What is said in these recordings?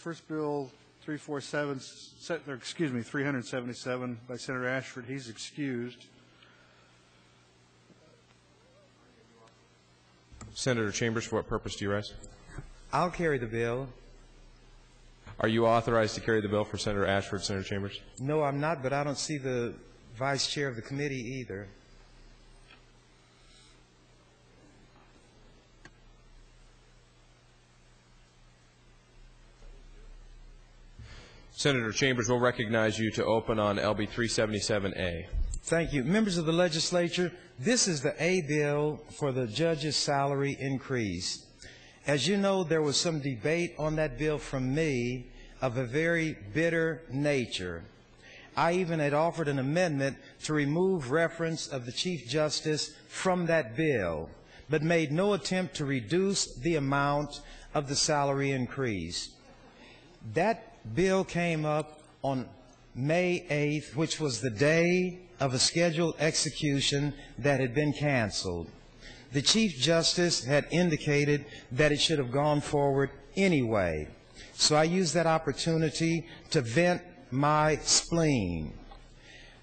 First bill 377 by Senator Ashford. He's excused. Senator Chambers, for what purpose do you rise? I'll carry the bill. Are you authorized to carry the bill for Senator Ashford, Senator Chambers? No, I'm not, but I don't see the vice chair of the committee either. Senator Chambers, will recognize you to open on LB 377A. Thank you. Members of the legislature, this is the A bill for the judge's salary increase. As you know, there was some debate on that bill from me of a very bitter nature. I even had offered an amendment to remove reference of the Chief Justice from that bill, but made no attempt to reduce the amount of the salary increase. That bill came up on May 8th, which was the day of a scheduled execution that had been canceled. The Chief Justice had indicated that it should have gone forward anyway. So I used that opportunity to vent my spleen.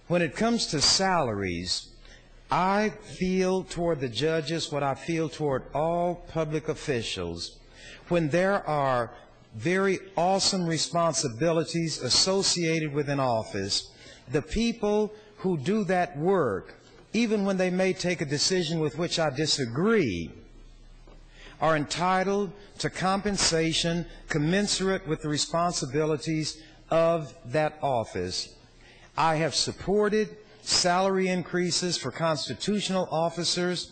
When it comes to salaries, I feel toward the judges what I feel toward all public officials. When there are very awesome responsibilities associated with an office, the people who do that work, even when they may take a decision with which I disagree, are entitled to compensation commensurate with the responsibilities of that office. I have supported salary increases for constitutional officers.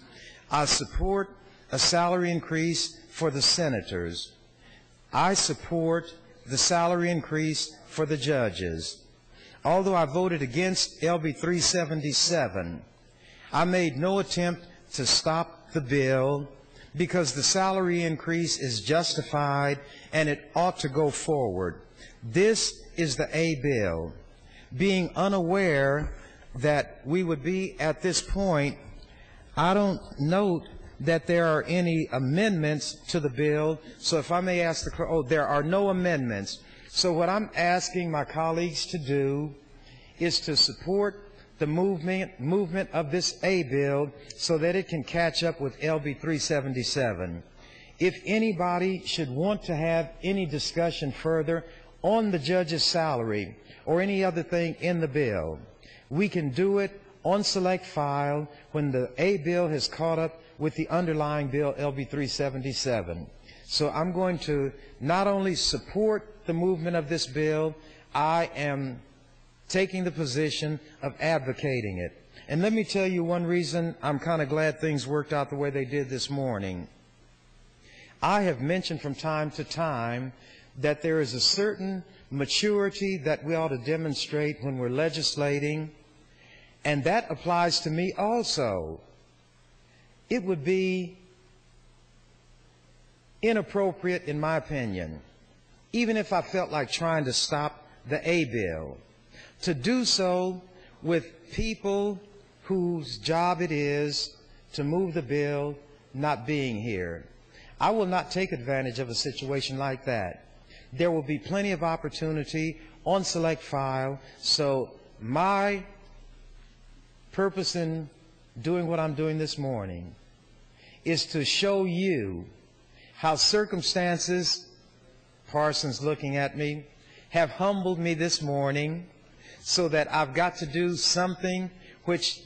I support a salary increase for the senators. I support the salary increase for the judges. Although I voted against LB 377, I made no attempt to stop the bill because the salary increase is justified and it ought to go forward. This is the A bill. Being unaware that we would be at this point, I don't note that there are any amendments to the bill. So if I may ask the clerk, oh, there are no amendments. So what I'm asking my colleagues to do is to support the movement of this A bill so that it can catch up with LB 377. If anybody should want to have any discussion further on the judge's salary or any other thing in the bill, we can do it on select file when the A bill has caught up with the underlying bill, LB 377. So I'm going to not only support the movement of this bill, I am taking the position of advocating it. And let me tell you one reason I'm kind of glad things worked out the way they did this morning. I have mentioned from time to time that there is a certain maturity that we ought to demonstrate when we're legislating, and that applies to me also. It would be inappropriate, in my opinion, even if I felt like trying to stop the A bill, to do so with people whose job it is to move the bill not being here. I will not take advantage of a situation like that. There will be plenty of opportunity on select file, so my purpose in doing what I'm doing this morning is to show you how circumstances, Parsons looking at me, have humbled me this morning so that I've got to do something which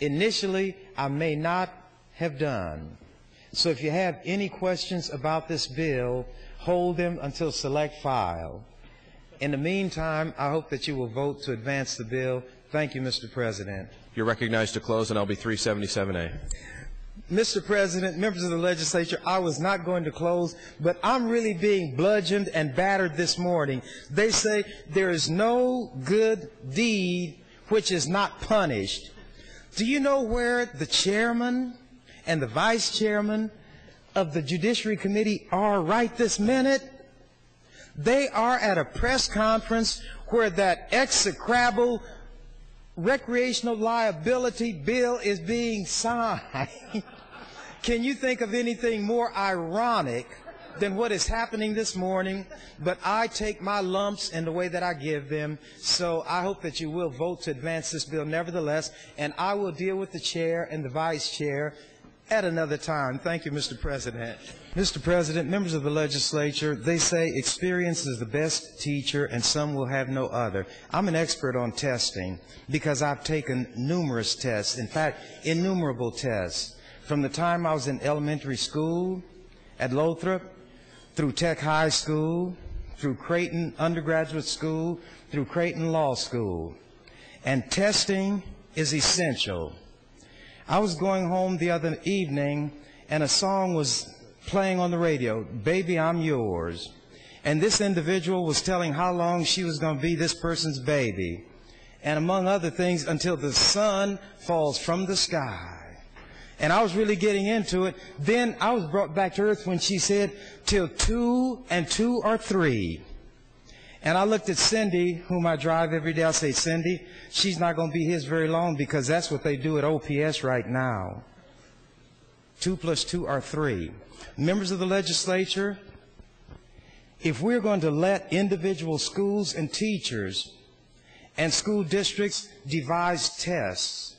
initially I may not have done. So if you have any questions about this bill, hold them until select file. In the meantime, I hope that you will vote to advance the bill. Thank you, Mr. President. You're recognized to close on LB 377A. Mr. President, members of the legislature, I was not going to close, but I'm really being bludgeoned and battered this morning. They say there is no good deed which is not punished. Do you know where the chairman and the vice chairman of the Judiciary Committee are right this minute? They are at a press conference where that execrable recreational liability bill is being signed. Can you think of anything more ironic than what is happening this morning, but I take my lumps in the way that I give them. So I hope that you will vote to advance this bill nevertheless, and I will deal with the chair and the vice chair at another time. Thank you, Mr. President. Mr. President, members of the legislature, they say experience is the best teacher and some will have no other. I'm an expert on testing because I've taken numerous tests, in fact, innumerable tests. From the time I was in elementary school at Lothrop, through Tech High School, through Creighton Undergraduate School, through Creighton Law School. And testing is essential. I was going home the other evening, and a song was playing on the radio, Baby, I'm Yours. And this individual was telling how long she was going to be this person's baby. And among other things, until the sun falls from the sky. And I was really getting into it. Then I was brought back to earth when she said, till 2 and 2 are 3. And I looked at Cindy, whom I drive every day. I say, Cindy, she's not going to be his very long because that's what they do at OPS right now. 2 plus 2 are 3. Members of the legislature, if we're going to let individual schools and teachers and school districts devise tests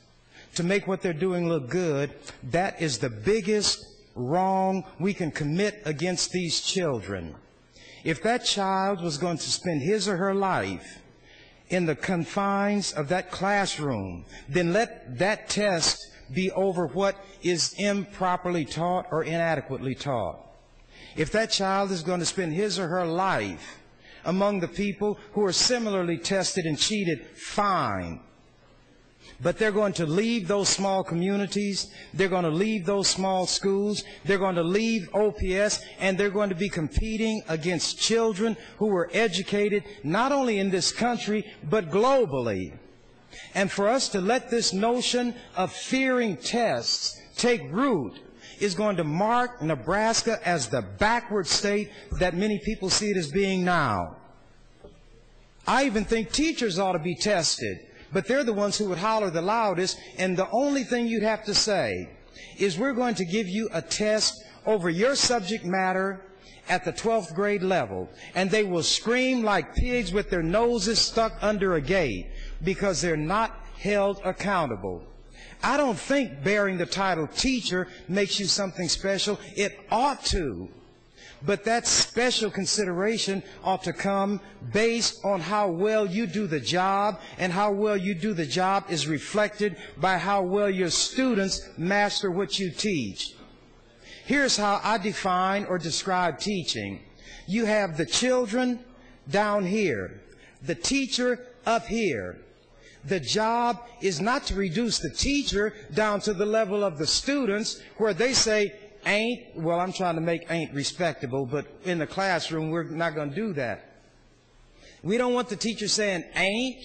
to make what they're doing look good, that is the biggest wrong we can commit against these children. If that child was going to spend his or her life in the confines of that classroom, then let that test be over what is improperly taught or inadequately taught. If that child is going to spend his or her life among the people who are similarly tested and cheated, fine. But they're going to leave those small communities, they're going to leave those small schools, they're going to leave OPS, and they're going to be competing against children who were educated not only in this country, but globally. And for us to let this notion of fearing tests take root is going to mark Nebraska as the backward state that many people see it as being now. I even think teachers ought to be tested. But they're the ones who would holler the loudest, and the only thing you'd have to say is we're going to give you a test over your subject matter at the 12th grade level, and they will scream like pigs with their noses stuck under a gate because they're not held accountable. I don't think bearing the title teacher makes you something special. It ought to. But that special consideration ought to come based on how well you do the job, and how well you do the job is reflected by how well your students master what you teach. Here's how I define or describe teaching. You have the children down here, the teacher up here. The job is not to reduce the teacher down to the level of the students where they say, ain't, well, I'm trying to make ain't respectable, but in the classroom, we're not going to do that. We don't want the teacher saying ain't.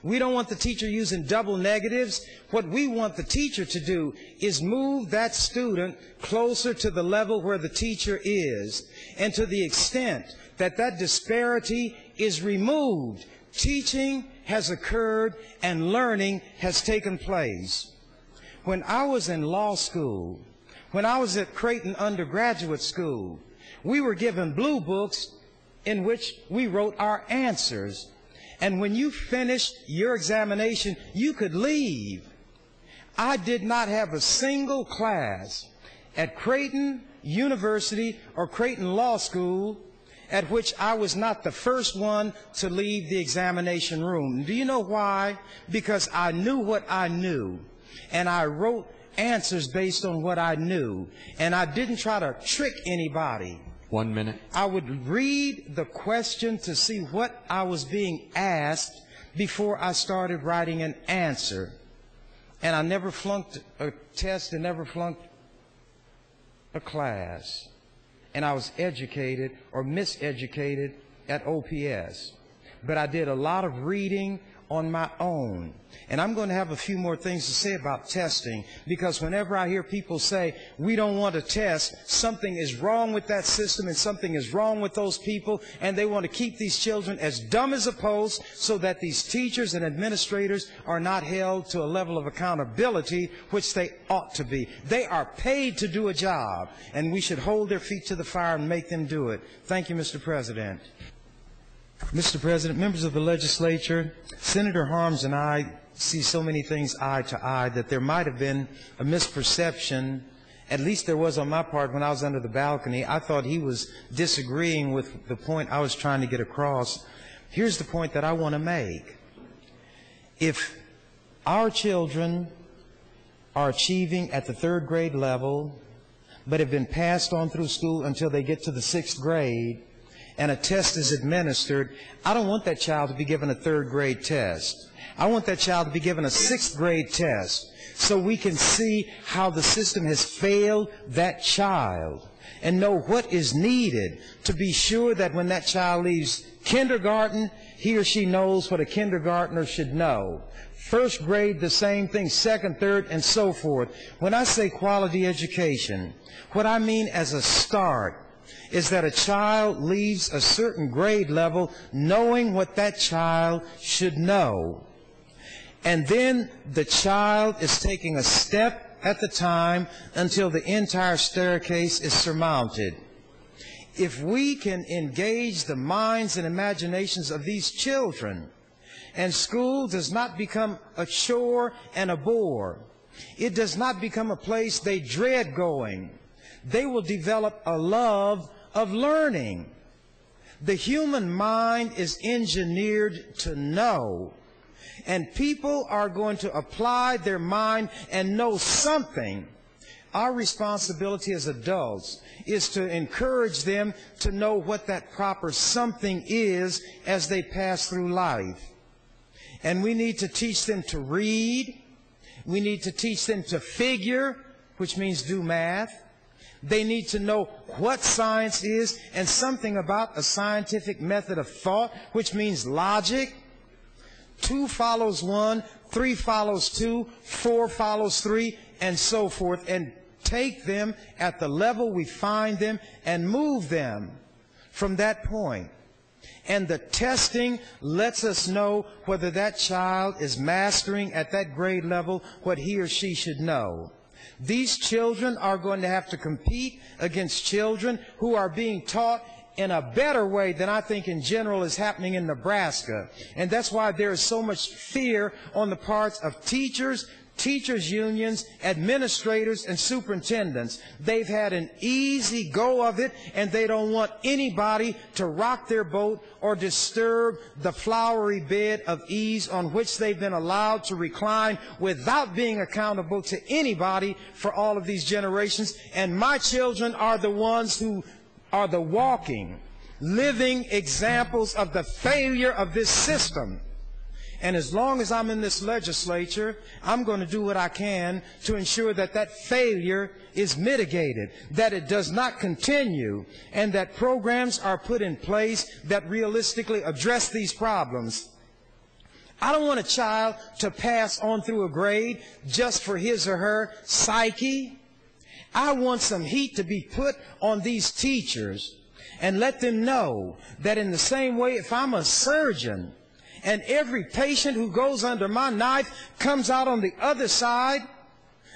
We don't want the teacher using double negatives. What we want the teacher to do is move that student closer to the level where the teacher is. And to the extent that that disparity is removed, teaching has occurred and learning has taken place. When I was in law school, when I was at Creighton Undergraduate School, we were given blue books in which we wrote our answers. And when you finished your examination, you could leave. I did not have a single class at Creighton University or Creighton Law School at which I was not the first one to leave the examination room. Do you know why? Because I knew what I knew, and I wrote answers based on what I knew, and I didn't try to trick anybody. 1 minute. I would read the question to see what I was being asked before I started writing an answer. And I never flunked a test and never flunked a class. And I was educated or miseducated at OPS. But I did a lot of reading on my own. And I'm going to have a few more things to say about testing, because whenever I hear people say, we don't want to test, something is wrong with that system and something is wrong with those people, and they want to keep these children as dumb as a post so that these teachers and administrators are not held to a level of accountability which they ought to be. They are paid to do a job, and we should hold their feet to the fire and make them do it. Thank you, Mr. President. Mr. President, members of the legislature, Senator Harms and I see so many things eye to eye that there might have been a misperception, at least there was on my part when I was under the balcony. I thought he was disagreeing with the point I was trying to get across. Here's the point that I want to make. If our children are achieving at the 3rd grade level, but have been passed on through school until they get to the 6th grade, and a test is administered, I don't want that child to be given a 3rd grade test. I want that child to be given a 6th grade test so we can see how the system has failed that child and know what is needed to be sure that when that child leaves kindergarten, he or she knows what a kindergartner should know. 1st grade, the same thing, 2nd, 3rd, and so forth. When I say quality education, what I mean as a start is that a child leaves a certain grade level knowing what that child should know. And then the child is taking a step at the time until the entire staircase is surmounted. If we can engage the minds and imaginations of these children, and school does not become a chore and a bore, it does not become a place they dread going, they will develop a love of learning. The human mind is engineered to know. And people are going to apply their mind and know something. Our responsibility as adults is to encourage them to know what that proper something is as they pass through life. And we need to teach them to read. We need to teach them to figure, which means do math. They need to know what science is and something about a scientific method of thought, which means logic. 2 follows 1, 3 follows 2, 4 follows 3, and so forth, and take them at the level we find them and move them from that point. And the testing lets us know whether that child is mastering at that grade level what he or she should know. These children are going to have to compete against children who are being taught in a better way than I think in general is happening in Nebraska. And that's why there is so much fear on the parts of teachers, teachers' unions, administrators, and superintendents. They've had an easy go of it, and they don't want anybody to rock their boat or disturb the flowery bed of ease on which they've been allowed to recline without being accountable to anybody for all of these generations. And my children are the ones who are the walking, living examples of the failure of this system. And as long as I'm in this legislature, I'm going to do what I can to ensure that that failure is mitigated, that it does not continue, and that programs are put in place that realistically address these problems. I don't want a child to pass on through a grade just for his or her psyche. I want some heat to be put on these teachers and let them know that in the same way, if I'm a surgeon and every patient who goes under my knife comes out on the other side,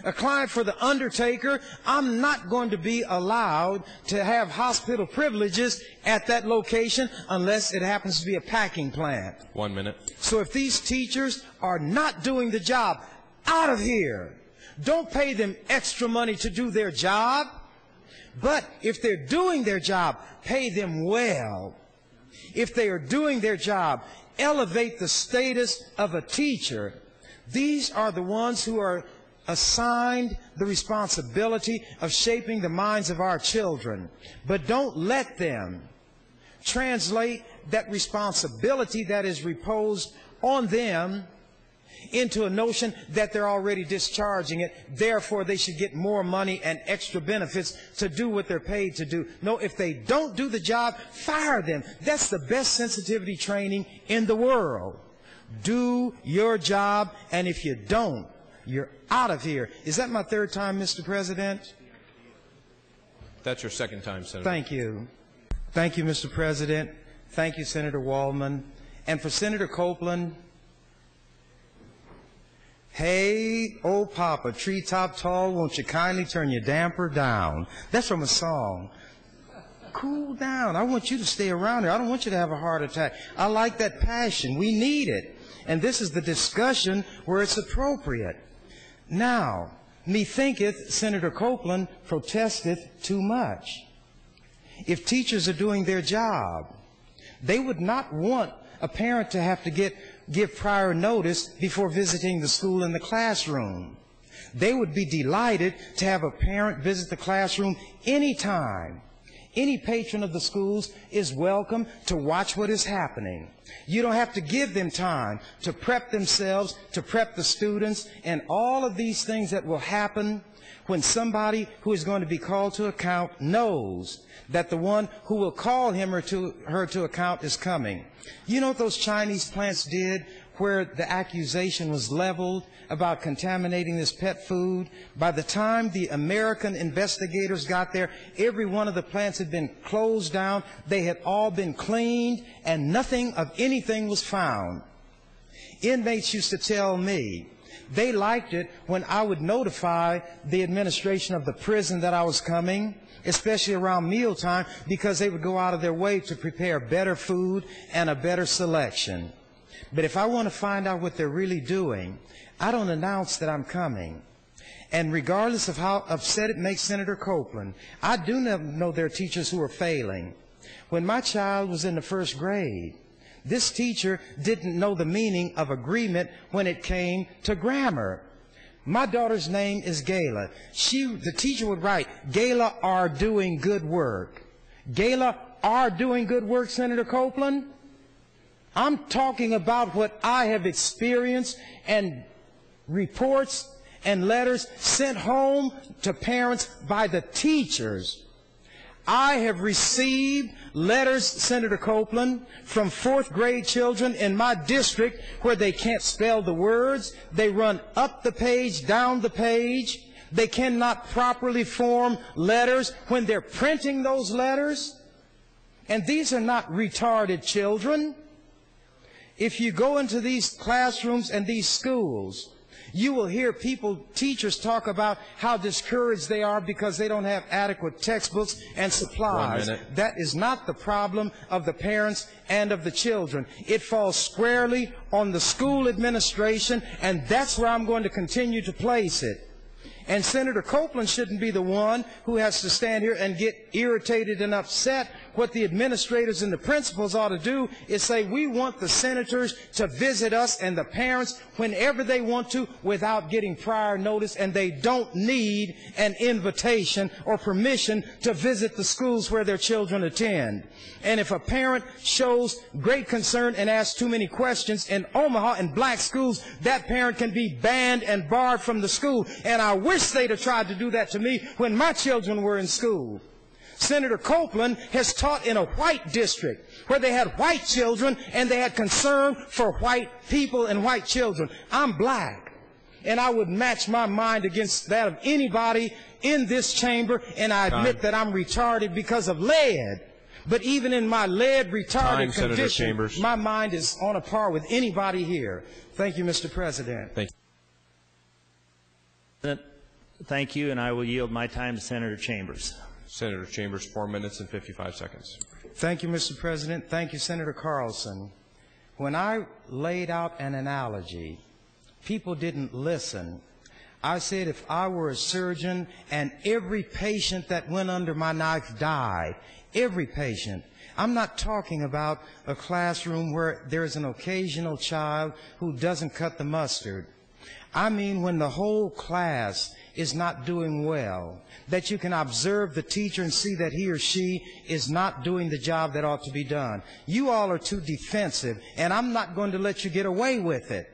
a client for the undertaker, I'm not going to be allowed to have hospital privileges at that location unless it happens to be a packing plant. 1 minute. So if these teachers are not doing the job, out of here. Don't pay them extra money to do their job. But if they're doing their job, pay them well. If they are doing their job, elevate the status of a teacher. These are the ones who are assigned the responsibility of shaping the minds of our children. But don't let them translate that responsibility that is reposed on them into a notion that they're already discharging it, therefore they should get more money and extra benefits to do what they're paid to do. No, if they don't do the job, fire them. That's the best sensitivity training in the world. Do your job, and if you don't, you're out of here. Is that my third time, Mr. President? That's your second time, Senator. Thank you. Thank you, Mr. President. Thank you, Senator Waldman. And for Senator Copeland, hey, old Papa, treetop tall, won't you kindly turn your damper down? That's from a song. Cool down. I want you to stay around here. I don't want you to have a heart attack. I like that passion. We need it. And this is the discussion where it's appropriate. Now, methinketh Senator Copeland protesteth too much. If teachers are doing their job, they would not want a parent to have to give prior notice before visiting the school in the classroom. They would be delighted to have a parent visit the classroom anytime. Any patron of the schools is welcome to watch what is happening. You don't have to give them time to prep themselves, to prep the students, and all of these things that will happen when somebody who is going to be called to account knows that the one who will call him or her to account is coming. You know what those Chinese plants did where the accusation was leveled about contaminating this pet food? By the time the American investigators got there, every one of the plants had been closed down. They had all been cleaned, and nothing of anything was found. Inmates used to tell me they liked it when I would notify the administration of the prison that I was coming, especially around mealtime, because they would go out of their way to prepare better food and a better selection. But if I want to find out what they're really doing, I don't announce that I'm coming. And regardless of how upset it makes Senator Copeland, I do know there are teachers who are failing. When my child was in the first grade, this teacher didn't know the meaning of agreement when it came to grammar. My daughter's name is Gayla. The teacher would write, Gayla are doing good work. Gayla are doing good work, Senator Copeland? I'm talking about what I have experienced and reports and letters sent home to parents by the teachers. I have received letters, Senator Copeland, from fourth grade children in my district where they can't spell the words. They run up the page, down the page. They cannot properly form letters when they're printing those letters. And these are not retarded children. If you go into these classrooms and these schools, you will hear teachers talk about how discouraged they are because they don't have adequate textbooks and supplies. 1 minute. That is not the problem of the parents and of the children. It falls squarely on the school administration, and that's where I'm going to continue to place it. And Senator Copeland shouldn't be the one who has to stand here and get irritated and upset. What the administrators and the principals ought to do is say, we want the senators to visit us and the parents whenever they want to without getting prior notice, and they don't need an invitation or permission to visit the schools where their children attend. And if a parent shows great concern and asks too many questions in Omaha and black schools, that parent can be banned and barred from the school. And I wish they'd have tried to do that to me when my children were in school. Senator Copeland has taught in a white district where they had white children and they had concern for white people and white children. I'm black, and I would match my mind against that of anybody in this chamber, and I admit that I'm retarded because of lead. But even in my lead-retarded condition, my mind is on a par with anybody here. Thank you, Mr. President. Thank you. Thank you, and I will yield my time to Senator Chambers. Senator Chambers, 4 minutes and 55 seconds. Thank you, Mr. President. Thank you, Senator Carlson. When I laid out an analogy, people didn't listen. I said if I were a surgeon and every patient that went under my knife died, every patient. I'm not talking about a classroom where there's an occasional child who doesn't cut the mustard. I mean when the whole class is not doing well, that you can observe the teacher and see that he or she is not doing the job that ought to be done. You all are too defensive, and I'm not going to let you get away with it.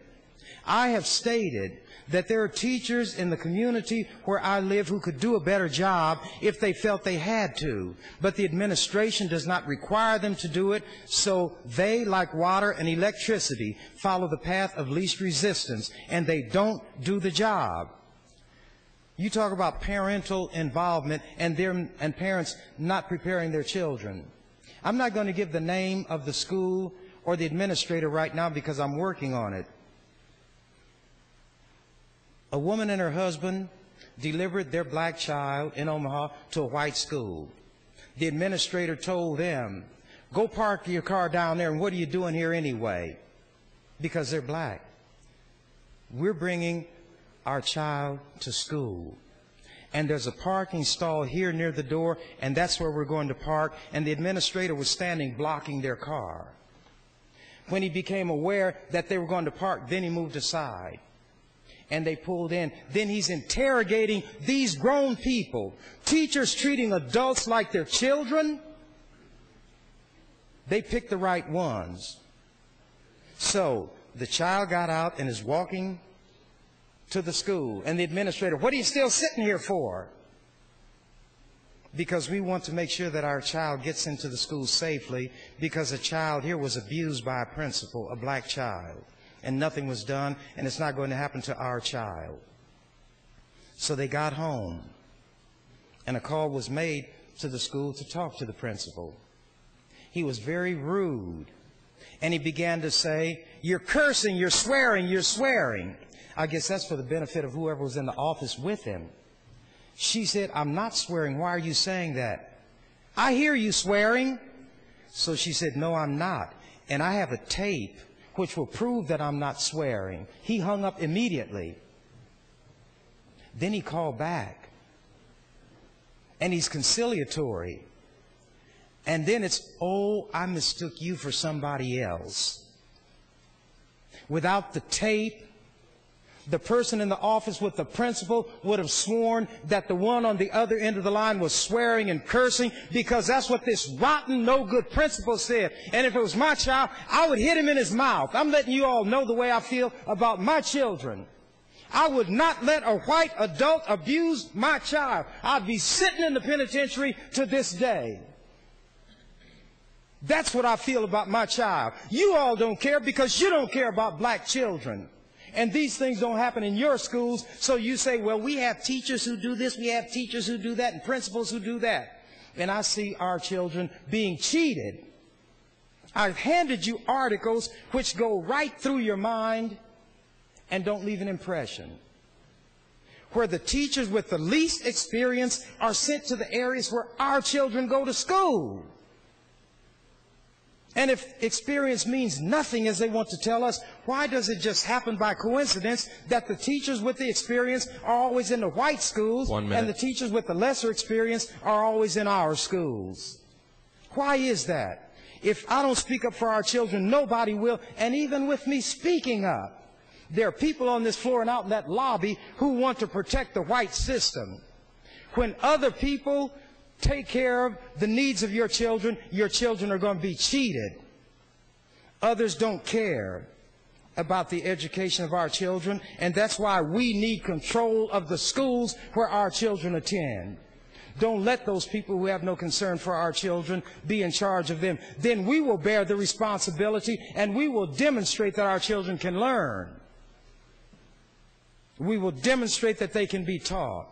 I have stated that there are teachers in the community where I live who could do a better job if they felt they had to. But the administration does not require them to do it, so they, like water and electricity, follow the path of least resistance, and they don't do the job. You talk about parental involvement and parents not preparing their children. I'm not going to give the name of the school or the administrator right now because I'm working on it. A woman and her husband delivered their black child in Omaha to a white school. The administrator told them, go park your car down there, and what are you doing here anyway? Because they're black. We're bringing our child to school. And there's a parking stall here near the door, and that's where we're going to park. And the administrator was standing blocking their car. When he became aware that they were going to park, then he moved aside. And they pulled in. Then he's interrogating these grown people. Teachers treating adults like they're children. They picked the right ones. So the child got out and is walking to the school. And the administrator, what are you still sitting here for? Because we want to make sure that our child gets into the school safely, because a child here was abused by a principal, a black child. And nothing was done, and it's not going to happen to our child. So they got home, and a call was made to the school to talk to the principal. He was very rude, and he began to say, you're cursing, you're swearing, you're swearing. I guess that's for the benefit of whoever was in the office with him. She said, I'm not swearing. Why are you saying that? I hear you swearing. So she said, no, I'm not. And I have a tape which will prove that I'm not swearing. He hung up immediately. Then he called back. And he's conciliatory. And then it's, oh, I mistook you for somebody else. Without the tape, the person in the office with the principal would have sworn that the one on the other end of the line was swearing and cursing, because that's what this rotten, no-good principal said. And if it was my child, I would hit him in his mouth. I'm letting you all know the way I feel about my children. I would not let a white adult abuse my child. I'd be sitting in the penitentiary to this day. That's what I feel about my child. You all don't care because you don't care about black children. And these things don't happen in your schools, so you say, well, we have teachers who do this, we have teachers who do that, and principals who do that. And I see our children being cheated. I've handed you articles which go right through your mind and don't leave an impression. Where the teachers with the least experience are sent to the areas where our children go to school. And if experience means nothing, as they want to tell us, why does it just happen by coincidence that the teachers with the experience are always in the white schools and the teachers with the lesser experience are always in our schools? Why is that? If I don't speak up for our children, nobody will. And even with me speaking up, there are people on this floor and out in that lobby who want to protect the white system. When other people take care of the needs of your children are going to be cheated. Others don't care about the education of our children, and that's why we need control of the schools where our children attend. Don't let those people who have no concern for our children be in charge of them. Then we will bear the responsibility, and we will demonstrate that our children can learn. We will demonstrate that they can be taught.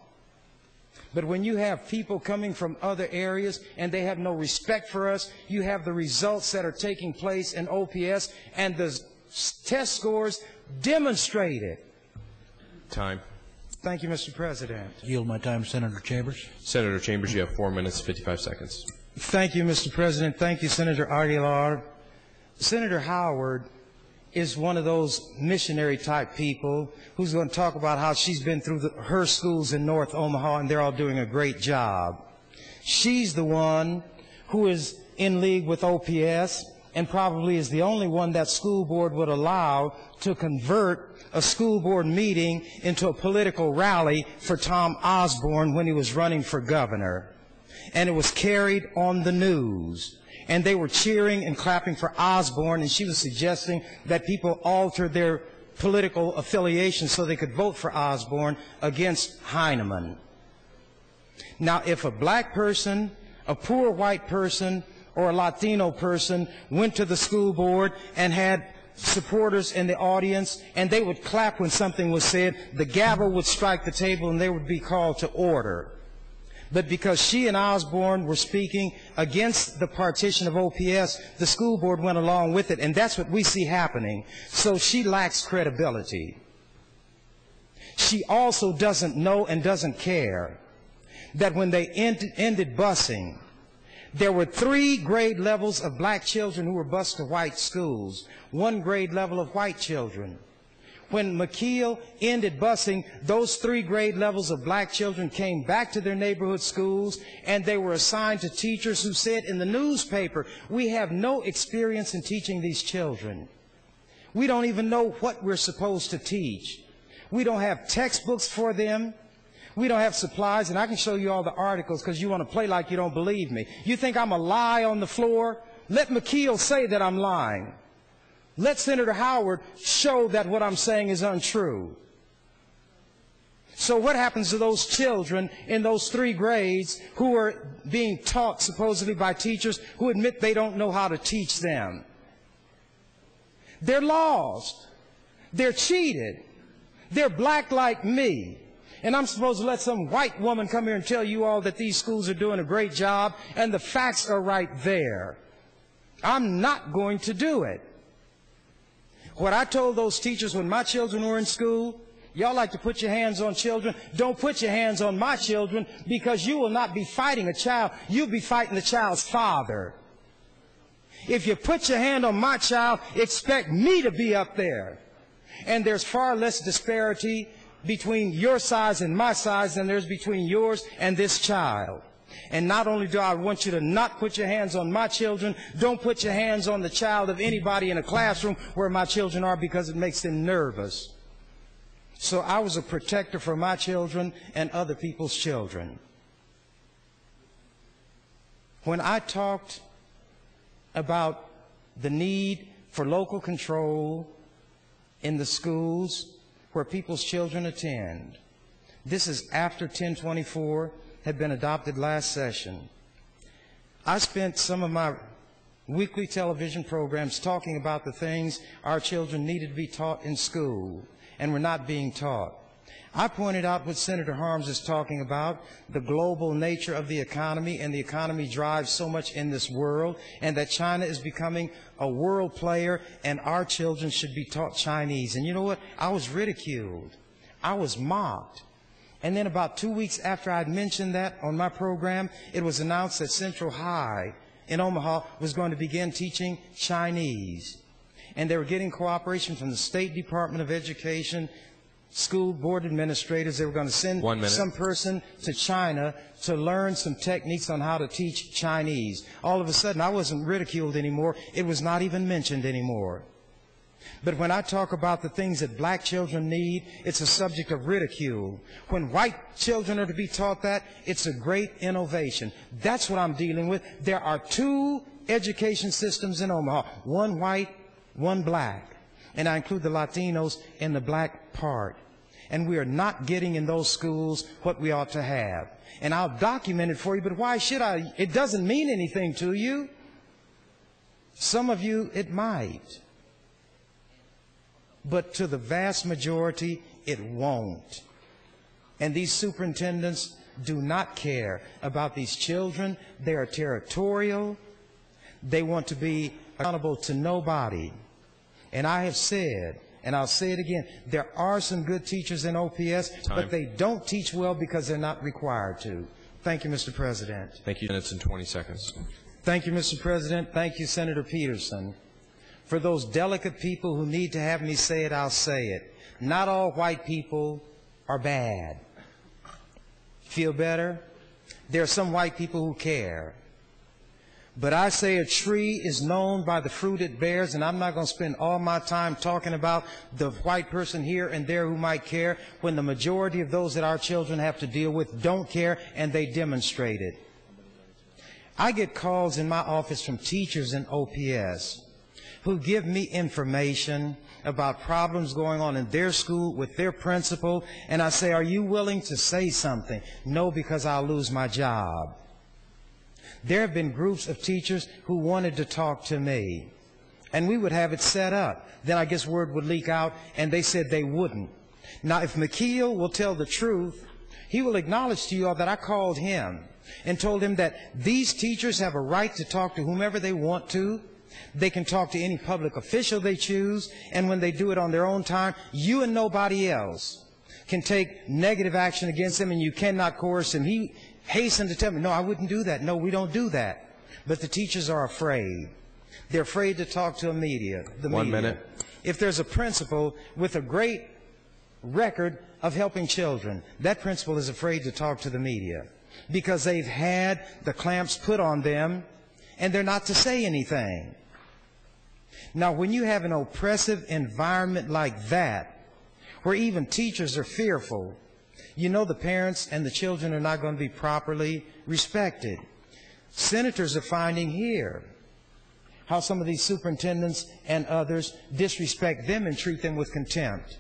But when you have people coming from other areas and they have no respect for us, you have the results that are taking place in OPS, and the test scores demonstrate it. Time. Thank you, Mr. President. Yield my time, Senator Chambers. Senator Chambers, you have 4 minutes, 55 seconds. Thank you, Mr. President. Thank you, Senator Aguilar. Senator Howard is one of those missionary-type people who's going to talk about how she's been through her schools in North Omaha, and they're all doing a great job. She's the one who is in league with OPS and probably is the only one that school board would allow to convert a school board meeting into a political rally for Tom Osborne when he was running for governor. And it was carried on the news. And they were cheering and clapping for Osborne, and she was suggesting that people alter their political affiliation so they could vote for Osborne against Heinemann. Now, if a black person, a poor white person, or a Latino person went to the school board and had supporters in the audience, and they would clap when something was said, the gavel would strike the table and they would be called to order. But because she and Osborne were speaking against the partition of OPS, the school board went along with it, and that's what we see happening. So she lacks credibility. She also doesn't know and doesn't care that when they ended busing, there were 3 grade levels of black children who were bused to white schools, 1 grade level of white children. When McKeel ended busing, those 3 grade levels of black children came back to their neighborhood schools, and they were assigned to teachers who said in the newspaper, we have no experience in teaching these children. We don't even know what we're supposed to teach. We don't have textbooks for them. We don't have supplies, and I can show you all the articles because you want to play like you don't believe me. You think I'm a lie on the floor? Let McKeel say that I'm lying. Let Senator Howard show that what I'm saying is untrue. So what happens to those children in those 3 grades who are being taught supposedly by teachers who admit they don't know how to teach them? They're lost. They're cheated. They're black like me. And I'm supposed to let some white woman come here and tell you all that these schools are doing a great job, and the facts are right there. I'm not going to do it. What I told those teachers when my children were in school, y'all like to put your hands on children. Don't put your hands on my children, because you will not be fighting a child. You'll be fighting the child's father. If you put your hand on my child, expect me to be up there. And there's far less disparity between your size and my size than there's between yours and this child. And not only do I want you to not put your hands on my children, don't put your hands on the child of anybody in a classroom where my children are, because it makes them nervous. So I was a protector for my children and other people's children. When I talked about the need for local control in the schools where people's children attend, this is after 1024 had been adopted last session. I spent some of my weekly television programs talking about the things our children needed to be taught in school and were not being taught. I pointed out what Senator Harms is talking about, the global nature of the economy, and the economy drives so much in this world, and that China is becoming a world player, and our children should be taught Chinese. And you know what? I was ridiculed. I was mocked. And then about 2 weeks after I'd mentioned that on my program, it was announced that Central High in Omaha was going to begin teaching Chinese. And they were getting cooperation from the State Department of Education, school board administrators. They were going to send some person to China to learn some techniques on how to teach Chinese. All of a sudden, I wasn't ridiculed anymore. It was not even mentioned anymore. But when I talk about the things that black children need, it's a subject of ridicule. When white children are to be taught that, it's a great innovation. That's what I'm dealing with. There are 2 education systems in Omaha, one white, one black. And I include the Latinos in the black part. And we are not getting in those schools what we ought to have. And I'll document it for you, but why should I? It doesn't mean anything to you. Some of you, it might. But to the vast majority, it won't. And these superintendents do not care about these children. They are territorial. They want to be accountable to nobody. And I have said, and I'll say it again, there are some good teachers in OPS, but they don't teach well because they're not required to. Thank you, Mr. President. Thank you. Minutes and 20 seconds. Thank you, Mr. President. Thank you, Senator Peterson. For those delicate people who need to have me say it, I'll say it. Not all white people are bad. Feel better? There are some white people who care. But I say a tree is known by the fruit it bears, and I'm not going to spend all my time talking about the white person here and there who might care, when the majority of those that our children have to deal with don't care, and they demonstrate it. I get calls in my office from teachers in OPS who give me information about problems going on in their school with their principal, and I say, are you willing to say something? No, because I'll lose my job. There have been groups of teachers who wanted to talk to me, and we would have it set up. Then I guess word would leak out, and they said they wouldn't. Now, if McKeel will tell the truth, he will acknowledge to you all that I called him and told him that these teachers have a right to talk to whomever they want to. They can talk to any public official they choose, and when they do it on their own time, you and nobody else can take negative action against them, and you cannot coerce him. He hastened to tell me, no, I wouldn't do that. No, we don't do that. But the teachers are afraid. They're afraid to talk to the media. 1 minute. If there's a principal with a great record of helping children, that principal is afraid to talk to the media because they've had the clamps put on them and they're not to say anything. Now, when you have an oppressive environment like that, where even teachers are fearful, you know the parents and the children are not going to be properly respected. Senators are finding here how some of these superintendents and others disrespect them and treat them with contempt.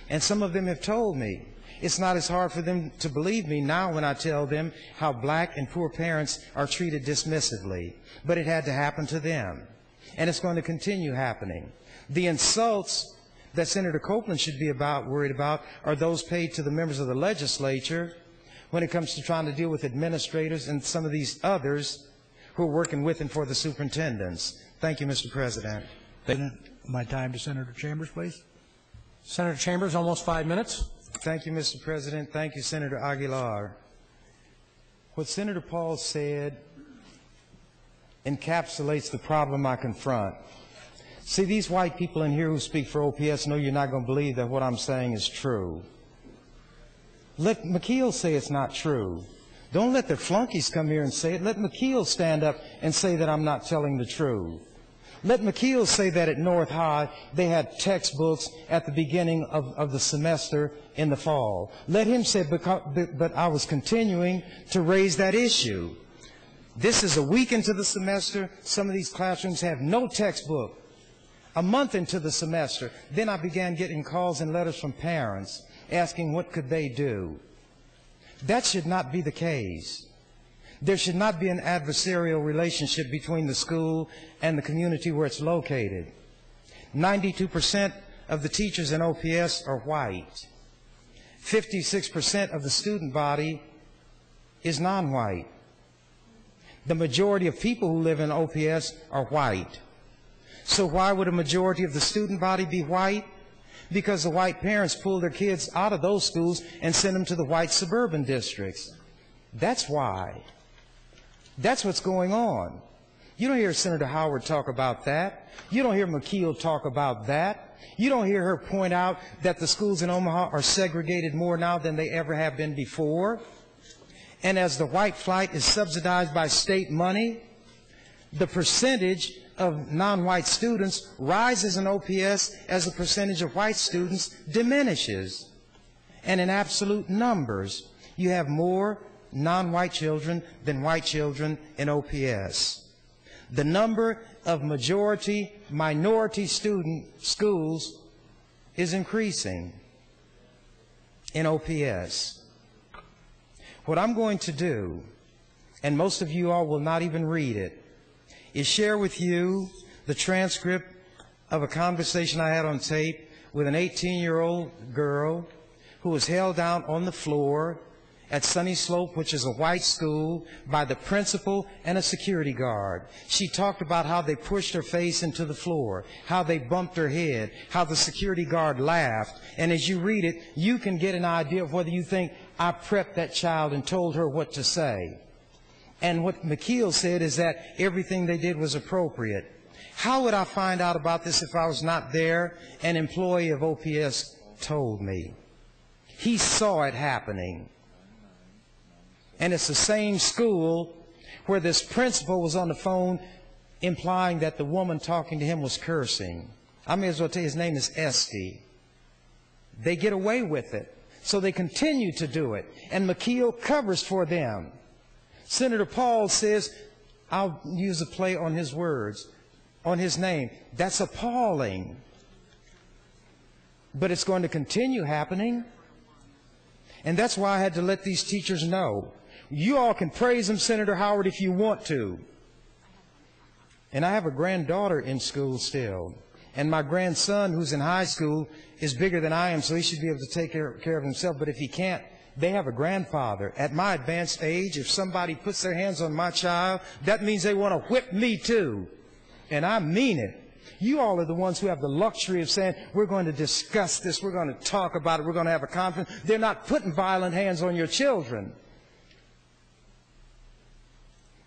And some of them have told me it's not as hard for them to believe me now when I tell them how black and poor parents are treated dismissively. But it had to happen to them. And it's going to continue happening. The insults that Senator Copeland should be worried about are those paid to the members of the legislature when it comes to trying to deal with administrators and some of these others who are working with and for the superintendents. Thank you, Mr. President. My time to Senator Chambers, please. Senator Chambers, almost 5 minutes. Thank you, Mr. President. Thank you, Senator Aguilar. What Senator Paul said encapsulates the problem I confront. See, these white people in here who speak for OPS know you're not going to believe that what I'm saying is true. Let McKeel say it's not true. Don't let the flunkies come here and say it. Let McKeel stand up and say that I'm not telling the truth. Let McKeel say that at North High they had textbooks at the beginning of the semester in the fall. Let him say, but I was continuing to raise that issue. This is a week into the semester. Some of these classrooms have no textbook. A month into the semester, then I began getting calls and letters from parents asking what could they do. That should not be the case. There should not be an adversarial relationship between the school and the community where it's located. 92% of the teachers in OPS are white. 56% of the student body is non-white. The majority of people who live in OPS are white. So why would a majority of the student body be white? Because the white parents pull their kids out of those schools and send them to the white suburban districts. That's why. That's what's going on. You don't hear Senator Howard talk about that. You don't hear McKeel talk about that. You don't hear her point out that the schools in Omaha are segregated more now than they ever have been before. And as the white flight is subsidized by state money, the percentage of non-white students rises in OPS as the percentage of white students diminishes. And in absolute numbers, you have more non-white children than white children in OPS. The number of minority student schools is increasing in OPS. What I'm going to do, and most of you all will not even read it, is share with you the transcript of a conversation I had on tape with an 18-year-old girl who was held down on the floor at Sunny Slope, which is a white school, by the principal and a security guard. She talked about how they pushed her face into the floor, how they bumped her head, how the security guard laughed. And as you read it, you can get an idea of whether you think I prepped that child and told her what to say. And what McKeel said is that everything they did was appropriate. How would I find out about this if I was not there? An employee of OPS told me. He saw it happening. And it's the same school where this principal was on the phone implying that the woman talking to him was cursing. I may as well tell you his name is Esty. They get away with it. So they continue to do it. And McKeel covers for them. Senator Paul says, I'll use a play on his words, on his name. That's appalling. But it's going to continue happening. And that's why I had to let these teachers know. You all can praise him, Senator Howard, if you want to. And I have a granddaughter in school still. And my grandson, who's in high school, is bigger than I am, so he should be able to take care of himself. But if he can't, they have a grandfather. At my advanced age, if somebody puts their hands on my child, that means they want to whip me too. And I mean it. You all are the ones who have the luxury of saying, we're going to discuss this, we're going to talk about it, we're going to have a conference. They're not putting violent hands on your children.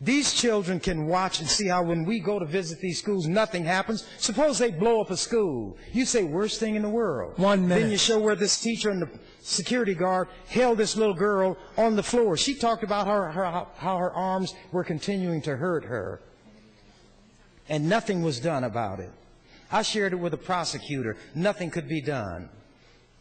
These children can watch and see how when we go to visit these schools, nothing happens. Suppose they blow up a school. You say, worst thing in the world. 1 minute. Then you show where this teacher and the security guard held this little girl on the floor. She talked about how her arms were continuing to hurt her. And nothing was done about it. I shared it with a prosecutor. Nothing could be done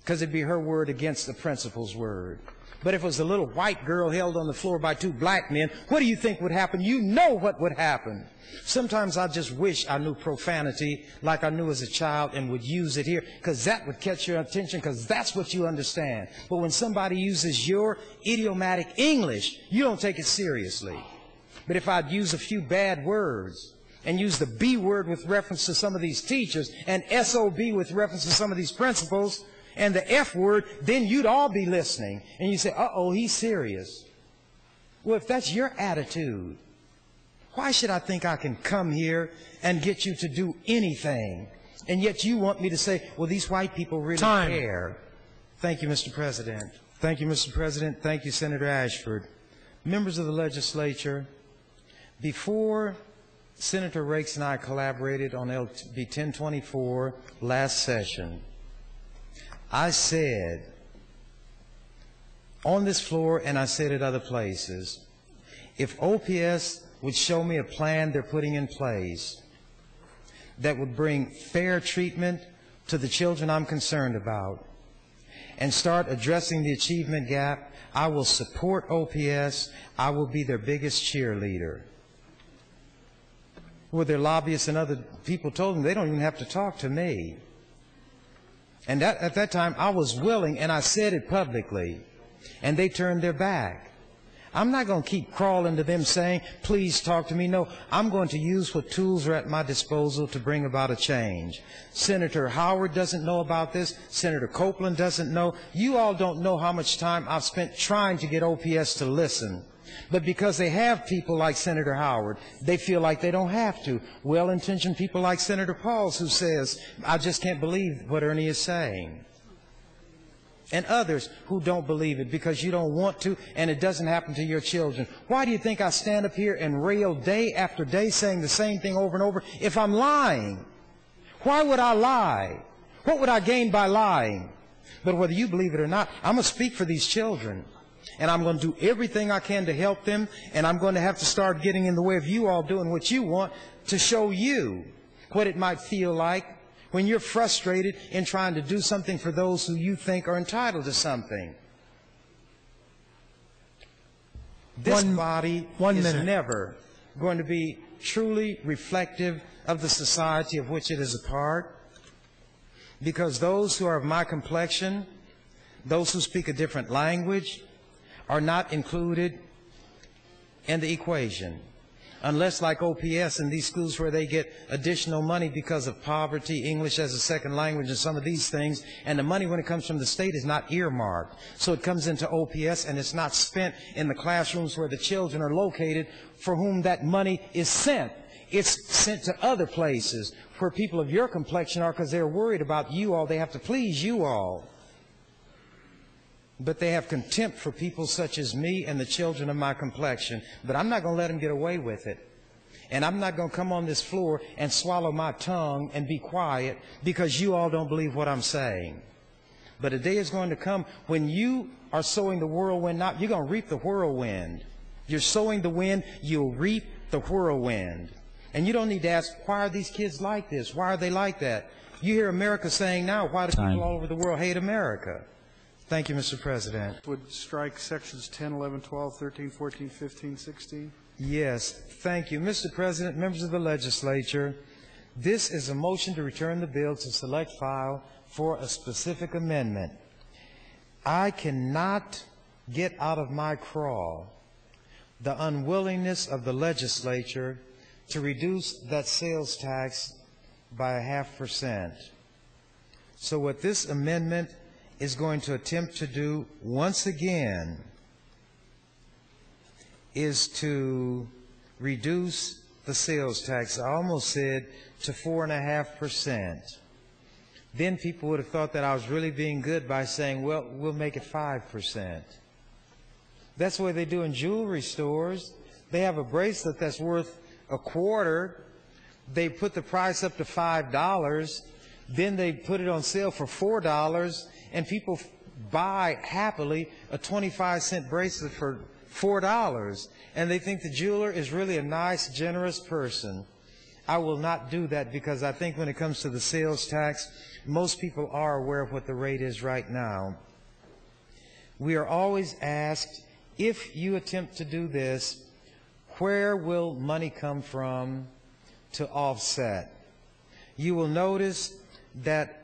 because it'd be her word against the principal's word. But if it was a little white girl held on the floor by 2 black men, what do you think would happen? You know what would happen. Sometimes I just wish I knew profanity like I knew as a child and would use it here, because that would catch your attention, because that's what you understand. But when somebody uses your idiomatic English, you don't take it seriously. But if I'd use a few bad words and use the B word with reference to some of these teachers and SOB with reference to some of these principals and the F word, then you'd all be listening. And you say, uh-oh, he's serious. Well, if that's your attitude, why should I think I can come here and get you to do anything? And yet you want me to say, well, these white people really care. Thank you, Mr. President. Thank you, Mr. President. Thank you, Senator Ashford. Members of the legislature, before Senator Rakes and I collaborated on LB 1024 last session, I said on this floor, and I said at other places, if OPS would show me a plan they're putting in place that would bring fair treatment to the children I'm concerned about and start addressing the achievement gap, I will support OPS. I will be their biggest cheerleader. Well, their lobbyists and other people told them they don't even have to talk to me. And at that time, I was willing, and I said it publicly, and they turned their back. I'm not going to keep crawling to them saying, please talk to me. No, I'm going to use what tools are at my disposal to bring about a change. Senator Howard doesn't know about this. Senator Copeland doesn't know. You all don't know how much time I've spent trying to get OPS to listen. But because they have people like Senator Howard, they feel like they don't have to. Well-intentioned people like Senator Pauls, who says, I just can't believe what Ernie is saying. And others who don't believe it because you don't want to, and it doesn't happen to your children. Why do you think I stand up here and rail day after day saying the same thing over and over if I'm lying? Why would I lie? What would I gain by lying? But whether you believe it or not, I'm going to speak for these children. And I'm going to do everything I can to help them, and I'm going to have to start getting in the way of you all doing what you want to show you what it might feel like when you're frustrated in trying to do something for those who you think are entitled to something. This body is never going to be truly reflective of the society of which it is a part, because those who are of my complexion, those who speak a different language, are not included in the equation. Unless, like OPS in these schools where they get additional money because of poverty, English as a second language, and some of these things, and the money when it comes from the state is not earmarked. So it comes into OPS and it's not spent in the classrooms where the children are located for whom that money is sent. It's sent to other places where people of your complexion are because they're worried about you all. They have to please you all. But they have contempt for people such as me and the children of my complexion. But I'm not going to let them get away with it. And I'm not going to come on this floor and swallow my tongue and be quiet because you all don't believe what I'm saying. But a day is going to come when you are sowing the whirlwind. Not, you're going to reap the whirlwind. You're sowing the wind, you'll reap the whirlwind. And you don't need to ask, why are these kids like this? Why are they like that? You hear America saying now, why do people all over the world hate America? Thank you, Mr. President. Would strike sections 10, 11, 12, 13, 14, 15, 16? Yes, thank you. Mr. President, members of the legislature, This is a motion to return the bill to select file for a specific amendment. I cannot get out of my craw the unwillingness of the legislature to reduce that sales tax by 0.5%. So what this amendment is going to attempt to do once again is to reduce the sales tax. I almost said to 4.5%. Then people would have thought that I was really being good by saying, well, we'll make it 5%. That's what they do in jewelry stores. They have a bracelet that's worth $0.25. They put the price up to $5. Then they put it on sale for $4, and people buy happily a 25-cent bracelet for $4, and they think the jeweler is really a nice, generous person. I will not do that, because I think when it comes to the sales tax, most people are aware of what the rate is right now. We are always asked, if you attempt to do this, where will money come from to offset? You will notice that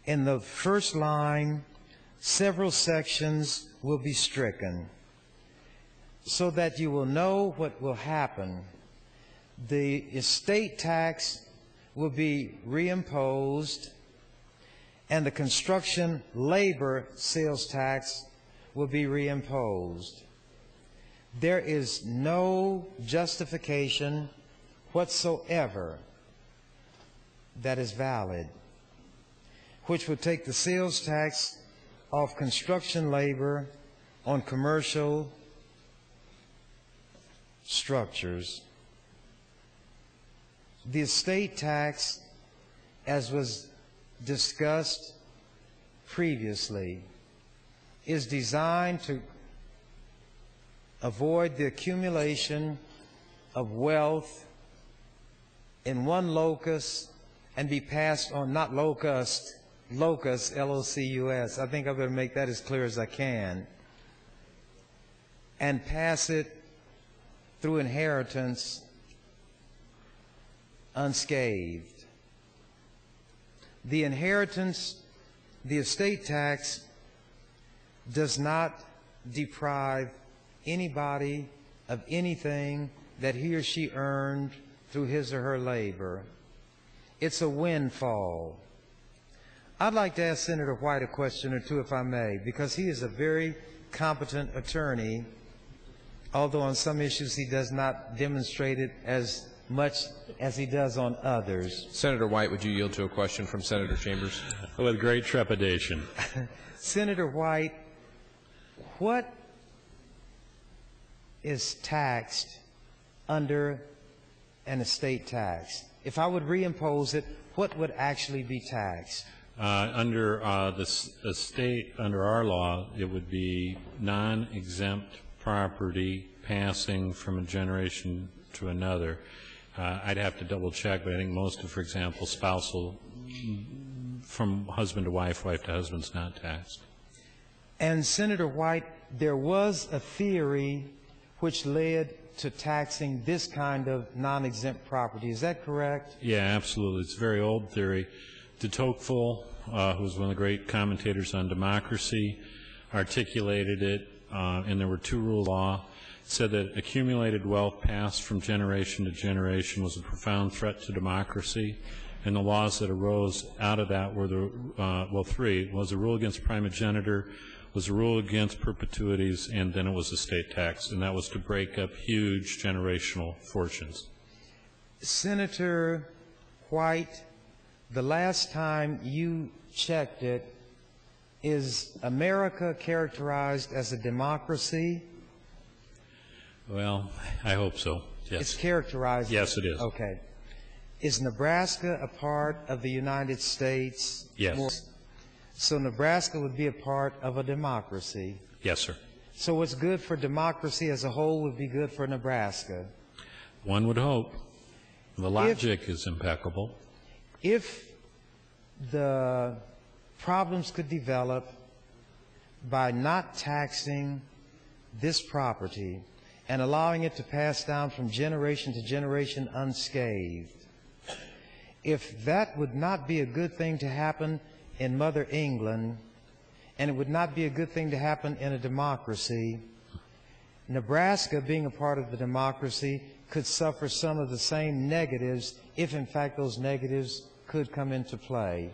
in the first line, several sections will be stricken, so that you will know what will happen. The estate tax will be reimposed, and the construction labor sales tax will be reimposed. There is no justification whatsoever that is valid, which would take the sales tax off construction labor on commercial structures. The estate tax, as was discussed previously, is designed to avoid the accumulation of wealth in one locus and be passed on, not locust, locus, L-O-C-U-S. I think I better make that as clear as I can. And pass it through inheritance unscathed. The inheritance, the estate tax, does not deprive anybody of anything that he or she earned through his or her labor. It's a windfall. I'd like to ask Senator White a question or two, if I may, because he is a very competent attorney, although on some issues he does not demonstrate it as much as he does on others. Senator White, would you yield to a question from Senator Chambers? With great trepidation. Senator White, what is taxed under an estate tax? If I would reimpose it, what would actually be taxed? Under the estate, under our law, it would be non-exempt property passing from a generation to another. I'd have to double check, but I think most of, for example, spousal, from husband to wife, wife to husband's not taxed. And Senator White, there was a theory which led to taxing this kind of non-exempt property. Is that correct? Yeah, absolutely. It's a very old theory. De Tocqueville, who was one of the great commentators on democracy, articulated it, and there were two rule law. It said that accumulated wealth passed from generation to generation was a profound threat to democracy, and the laws that arose out of that were the, three, was a rule against primogeniture, was a rule against perpetuities, and then it was estate tax, and that was to break up huge generational fortunes. Senator White, the last time you checked it, is America characterized as a democracy? Well, I hope so, yes. It's characterized. Yes, it is. Okay. Is Nebraska a part of the United States? Yes. So Nebraska would be a part of a democracy. Yes, sir. So what's good for democracy as a whole would be good for Nebraska. One would hope. The logic is impeccable. If the problems could develop by not taxing this property and allowing it to pass down from generation to generation unscathed, if that would not be a good thing to happen in Mother England, and it would not be a good thing to happen in a democracy, Nebraska, being a part of the democracy, could suffer some of the same negatives if, in fact, those negatives could come into play.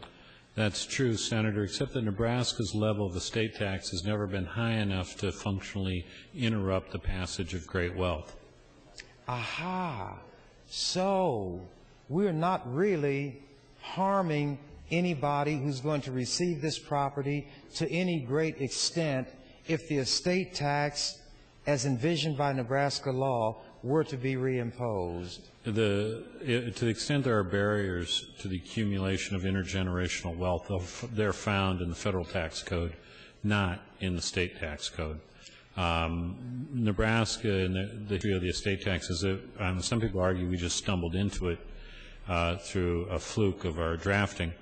That's true, Senator, except that Nebraska's level of estate tax has never been high enough to functionally interrupt the passage of great wealth. Aha! So, we're not really harming anybody who's going to receive this property to any great extent if the estate tax, as envisioned by Nebraska law, were to be reimposed. To the extent there are barriers to the accumulation of intergenerational wealth, they're found in the federal tax code, not in the state tax code. Nebraska and the history of the estate tax is some people argue we just stumbled into it through a fluke of our drafting,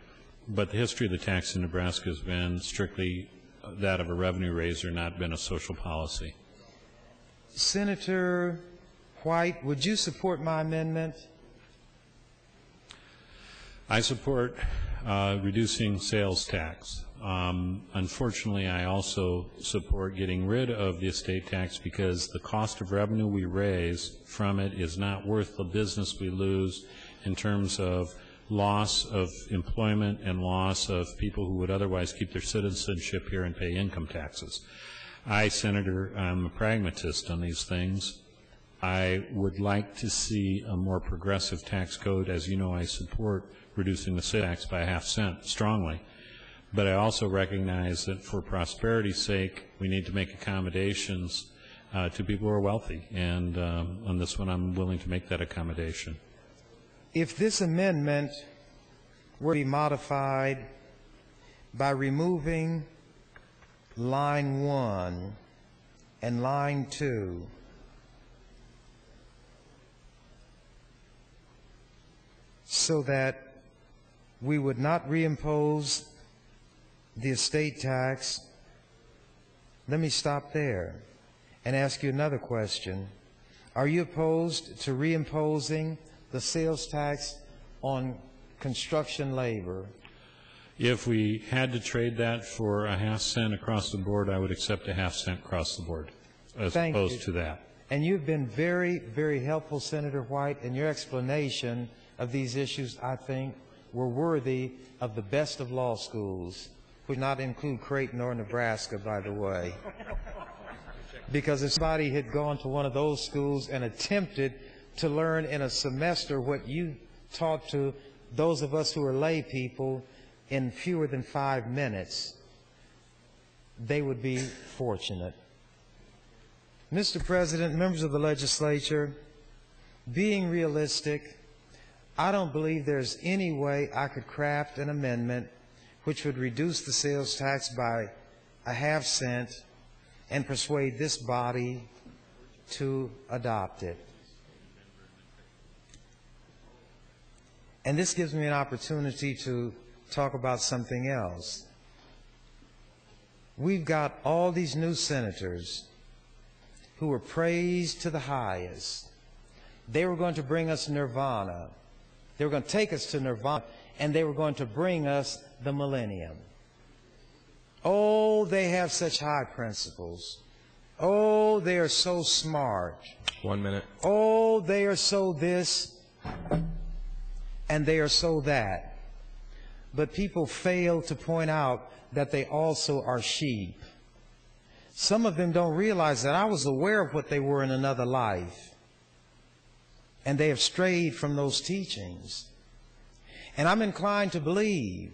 but the history of the tax in Nebraska has been strictly that of a revenue raiser, not been a social policy. Senator White, would you support my amendment? I support reducing sales tax. Unfortunately, I also support getting rid of the estate tax because the cost of revenue we raise from it is not worth the business we lose in terms of loss of employment and loss of people who would otherwise keep their citizenship here and pay income taxes. Senator, I'm a pragmatist on these things. I would like to see a more progressive tax code. As you know, I support reducing the sales tax by ½ cent strongly. But I also recognize that for prosperity's sake, we need to make accommodations to people who are wealthy. And on this one, I'm willing to make that accommodation. If this amendment were to be modified by removing line 1 and line 2, so that we would not reimpose the estate tax, let me stop there and ask you another question. Are you opposed to reimposing the sales tax on construction labor? If we had to trade that for ½ cent across the board, I would accept ½ cent across the board as opposed to that. And you've been very, very helpful, Senator White, and your explanation of these issues, I think, were worthy of the best of law schools, which not include Creighton or Nebraska, by the way. Because if somebody had gone to one of those schools and attempted to learn in a semester what you taught to those of us who are lay people in fewer than 5 minutes, they would be fortunate. Mr. President, members of the legislature, being realistic, I don't believe there's any way I could craft an amendment which would reduce the sales tax by ½ cent and persuade this body to adopt it. And this gives me an opportunity to talk about something else. We've got all these new senators who were praised to the highest. They were going to bring us nirvana. They were going to take us to nirvana, and they were going to bring us the millennium. Oh, they have such high principles. Oh, they are so smart. 1 minute. Oh, they are so this, and they are so that. But people fail to point out that they also are sheep. Some of them don't realize that I was aware of what they were in another life, and they have strayed from those teachings. And I'm inclined to believe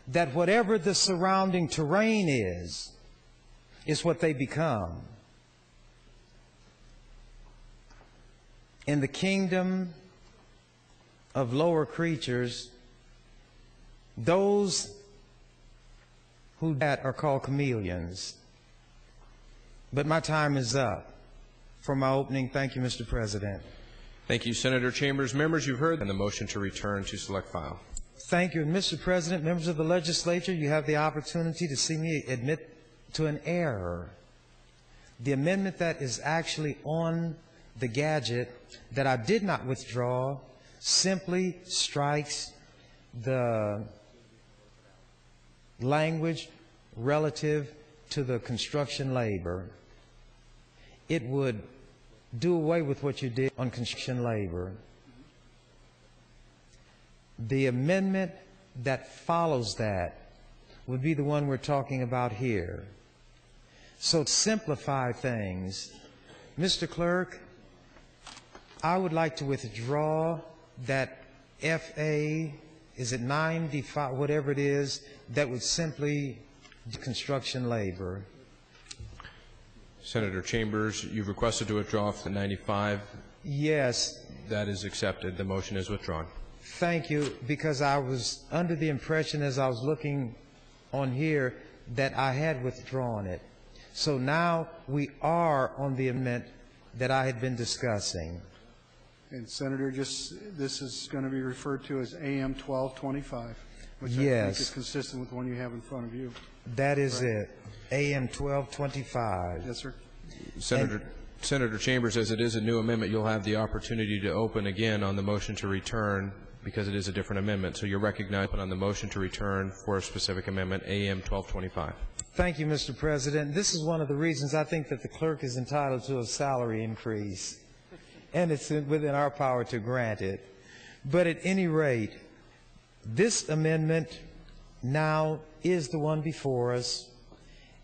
that whatever the surrounding terrain is what they become. In the kingdom of lower creatures, those who are called chameleons. But my time is up. For my opening, thank you, Mr. President. Thank you, Senator Chambers. Members, you've heard and the motion to return to select file. Thank you. And Mr. President, members of the legislature, you have the opportunity to see me admit to an error. The amendment that is actually on the gadget that I did not withdraw simply strikes the language relative to the construction labor. It would do away with what you did on construction labor. The amendment that follows that would be the one we're talking about here. So to simplify things, Mr. Clerk, I would like to withdraw that FA, is it 95, whatever it is, that would simply do construction labor. Senator Chambers, you've requested to withdraw the 95. Yes. That is accepted. The motion is withdrawn. Thank you, because I was under the impression as I was looking on here that I had withdrawn it. So now we are on the amendment that I had been discussing. And Senator, this is going to be referred to as AM 1225, which I Yes. think is consistent with the one you have in front of you. That is it. AM 1225. Yes, sir. Senator Chambers, as it is a new amendment, you'll have the opportunity to open again on the motion to return because it is a different amendment. So you're recognized on the motion to return for a specific amendment, AM 1225. Thank you, Mr. President. This is one of the reasons I think that the clerk is entitled to a salary increase, and it's within our power to grant it. But at any rate, this amendment now is the one before us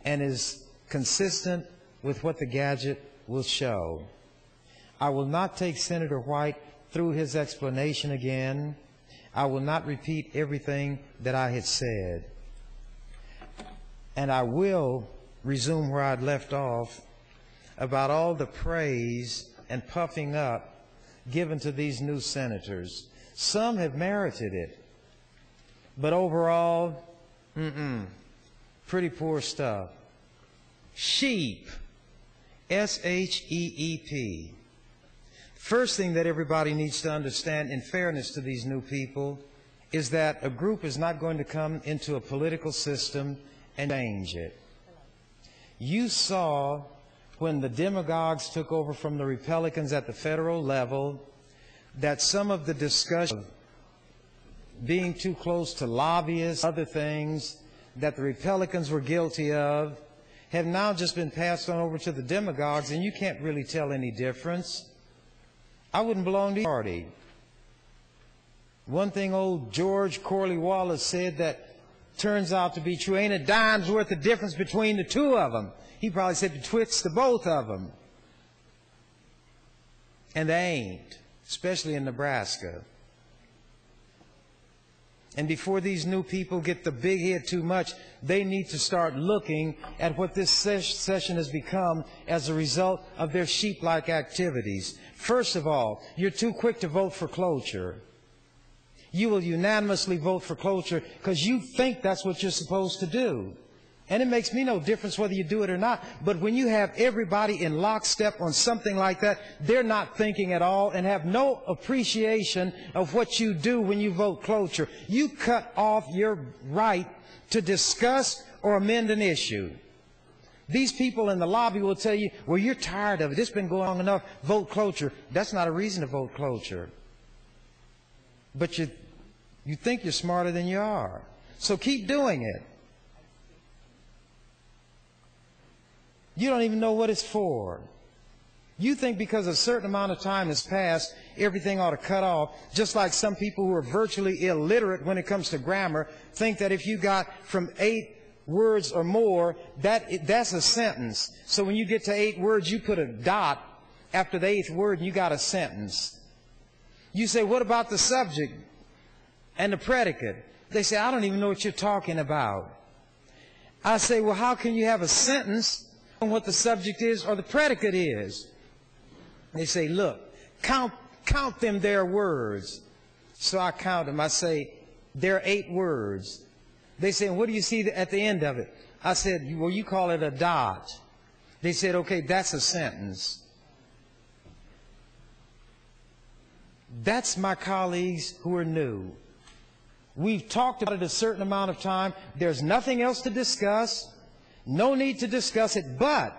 and is consistent with what the gadget will show. I will not take Senator White through his explanation again. I will not repeat everything that I had said. And I will resume where I'd left off about all the praise and puffing up given to these new senators. Some have merited it, but overall, pretty poor stuff. Sheep, S-H-E-E-P. First thing that everybody needs to understand, in fairness to these new people, is that a group is not going to come into a political system and change it. You saw when the demagogues took over from the Republicans at the federal level that some of the discussion of being too close to lobbyists, other things that the Republicans were guilty of, have now just been passed on over to the demagogues, and you can't really tell any difference. I wouldn't belong to either party. One thing old George Corley Wallace said that turns out to be true, ain't a dime's worth of difference between the two of them. He probably said betwixt the both of them. And they ain't, especially in Nebraska. And before these new people get the big head too much, they need to start looking at what this session has become as a result of their sheep-like activities. First of all, you're too quick to vote for cloture. You will unanimously vote for cloture because you think that's what you're supposed to do. And it makes me no difference whether you do it or not. But when you have everybody in lockstep on something like that, they're not thinking at all and have no appreciation of what you do when you vote cloture. You cut off your right to discuss or amend an issue. These people in the lobby will tell you, well, you're tired of it. It's been going on enough. Vote cloture. That's not a reason to vote cloture. But you think you're smarter than you are. So keep doing it. You don't even know what it's for. You think because a certain amount of time has passed, everything ought to cut off, just like some people who are virtually illiterate when it comes to grammar think that if you got from 8 words or more, that's a sentence. So when you get to 8 words, you put a dot after the 8th word and you got a sentence. You say, what about the subject and the predicate? They say, I don't even know what you're talking about. I say, well, how can you have a sentence on what the subject is or the predicate is? They say, look, count them their words. So I count them. I say, there are 8 words. They say, what do you see at the end of it? I said, well, you call it a dot. They said, okay, that's a sentence. That's my colleagues who are new. We've talked about it a certain amount of time. There's nothing else to discuss. No need to discuss it. But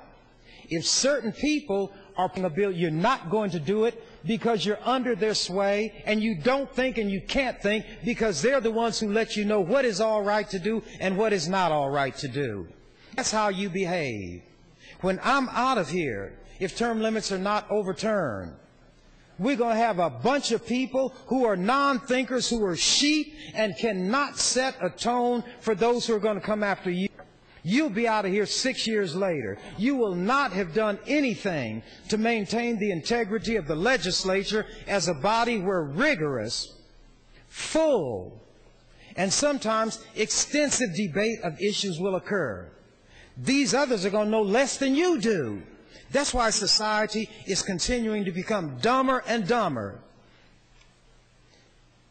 if certain people are putting a bill, you're not going to do it because you're under their sway, and you don't think and you can't think because they're the ones who let you know what is all right to do and what is not all right to do. That's how you behave. When I'm out of here, if term limits are not overturned, we're going to have a bunch of people who are non-thinkers, who are sheep, and cannot set a tone for those who are going to come after you. You'll be out of here 6 years later. You will not have done anything to maintain the integrity of the legislature as a body where rigorous, full, and sometimes extensive debate of issues will occur. These others are going to know less than you do. That's why society is continuing to become dumber and dumber.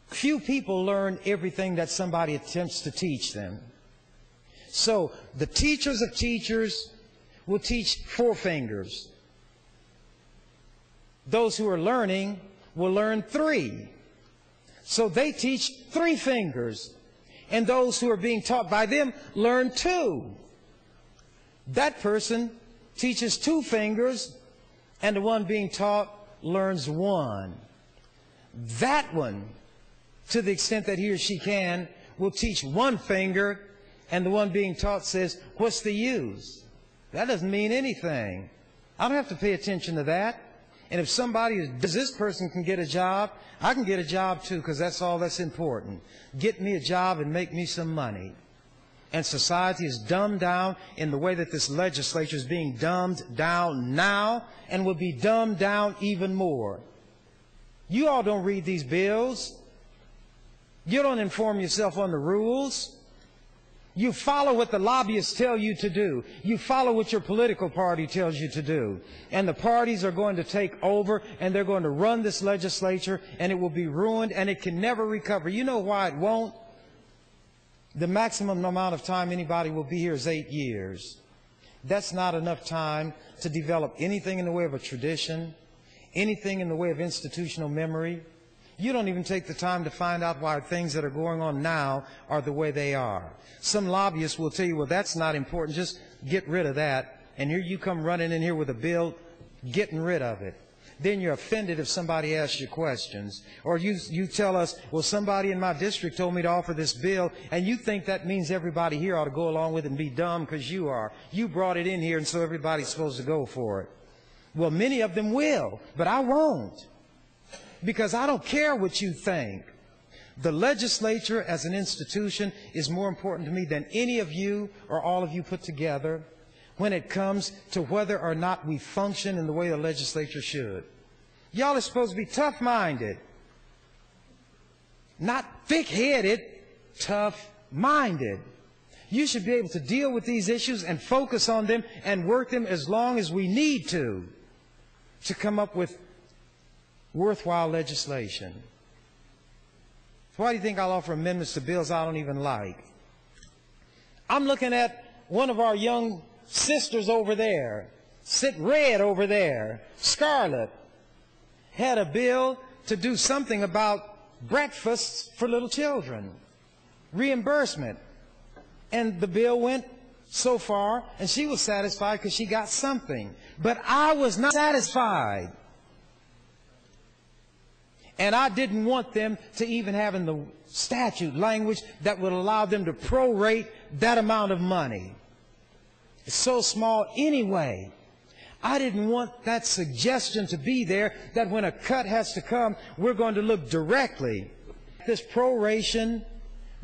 Few people learn everything that somebody attempts to teach them. So the teachers of teachers will teach 4 fingers. Those who are learning will learn 3. So they teach 3 fingers. And those who are being taught by them learn 2. That person teaches 2 fingers, and the one being taught learns 1. That one, to the extent that he or she can, will teach 1 finger, and the one being taught says, what's the use? That doesn't mean anything. I don't have to pay attention to that. And if somebody does, this person can get a job, I can get a job too, because that's all that's important. Get me a job and make me some money. And society is dumbed down in the way that this legislature is being dumbed down now and will be dumbed down even more. You all don't read these bills. You don't inform yourself on the rules. You follow what the lobbyists tell you to do. You follow what your political party tells you to do. And the parties are going to take over, and they're going to run this legislature, and it will be ruined, and it can never recover. You know why it won't? The maximum amount of time anybody will be here is 8 years. That's not enough time to develop anything in the way of a tradition, anything in the way of institutional memory. You don't even take the time to find out why things that are going on now are the way they are. Some lobbyists will tell you, well, that's not important, just get rid of that. And here you come running in here with a bill getting rid of it. Then you're offended if somebody asks you questions. Or you tell us, well, somebody in my district told me to offer this bill, and you think that means everybody here ought to go along with it and be dumb because you are. You brought it in here, and so everybody's supposed to go for it. Well, many of them will, but I won't, because I don't care what you think. The legislature as an institution is more important to me than any of you or all of you put together when it comes to whether or not we function in the way the legislature should. Y'all are supposed to be tough-minded, not thick-headed, tough-minded. You should be able to deal with these issues and focus on them and work them as long as we need to come up with worthwhile legislation. So why do you think I'll offer amendments to bills I don't even like? I'm looking at one of our young sisters over there, sit red over there, Scarlett, had a bill to do something about breakfasts for little children, reimbursement. And the bill went so far, and she was satisfied because she got something. But I was not satisfied. And I didn't want them to even have in the statute language that would allow them to prorate that amount of money. It's so small anyway. I didn't want that suggestion to be there that when a cut has to come, we're going to look directly at this proration